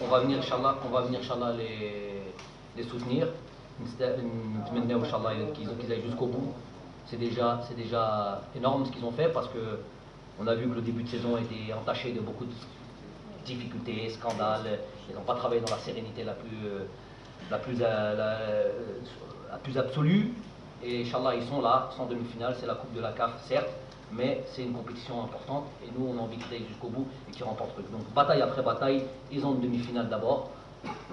On va venir, Inch'Allah, les soutenir. Nitmennaou, Inch'Allah, qu'ils aillent jusqu'au bout. C'est déjà énorme ce qu'ils ont fait parce que on a vu que le début de saison était entaché de beaucoup de difficultés, scandales. Ils n'ont pas travaillé dans la sérénité la plus absolue. Et Inch'Allah, ils sont là, sans demi-finale. C'est la Coupe de la CAF, certes, mais c'est une compétition importante. Et nous, on a envie qu'ils aillent jusqu'au bout et qu'ils remportent le truc. Donc, bataille après bataille, ils ont une demi-finale d'abord.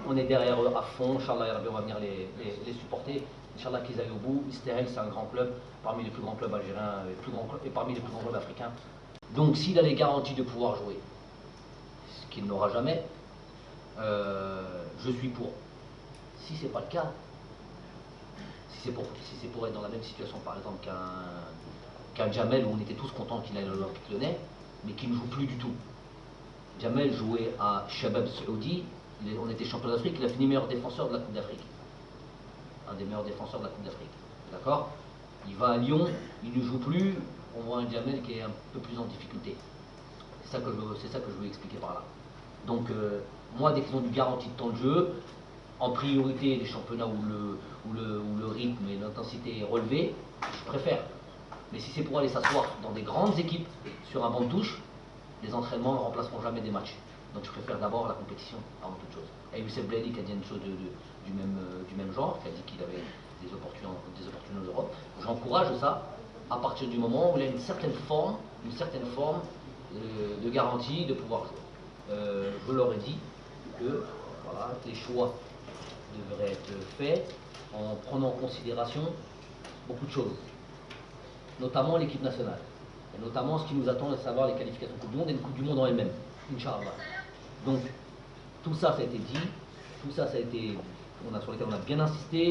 On est derrière eux à fond. Inch'Allah, on va venir les supporter. Inch'Allah, qu'ils aillent au bout. Isterel, c'est un grand club, parmi les plus grands clubs algériens et parmi les plus grands clubs africains. Donc, s'il a les garanties de pouvoir jouer, ce qu'il n'aura jamais, je suis pour. Si c'est pas le cas, si c'est pour être dans la même situation par exemple qu'un Jamel où on était tous contents qu'il aille à l'Olympique Lyonnais, mais qui ne joue plus du tout. Jamel jouait à Shabab Saoudi, on était champion d'Afrique, il a fini meilleur défenseur de la Coupe d'Afrique. Un des meilleurs défenseurs de la Coupe d'Afrique. D'accord? Il va à Lyon, il ne joue plus, on voit un Jamel qui est un peu plus en difficulté. C'est ça que je veux expliquer par là. Donc, moi, dès qu'ils ont du garantie de temps de jeu, en priorité les championnats où le rythme et l'intensité est relevé, je préfère. Mais si c'est pour aller s'asseoir dans des grandes équipes sur un banc de touche, les entraînements ne remplaceront jamais des matchs. Donc je préfère d'abord la compétition avant toute chose. Et Youssef Blaheli qui a dit une chose du même genre, qui a dit qu'il avait des opportunités en Europe. J'encourage ça à partir du moment où il a une certaine forme de garantie de pouvoir jouer. Je leur ai dit que voilà, les choix devraient être faits en prenant en considération beaucoup de choses, notamment l'équipe nationale, et notamment ce qui nous attend, à savoir les qualifications Coupe du Monde et une Coupe du Monde en elle-même, Inch'Allah. Donc, tout ça a été dit, sur lequel on a bien insisté.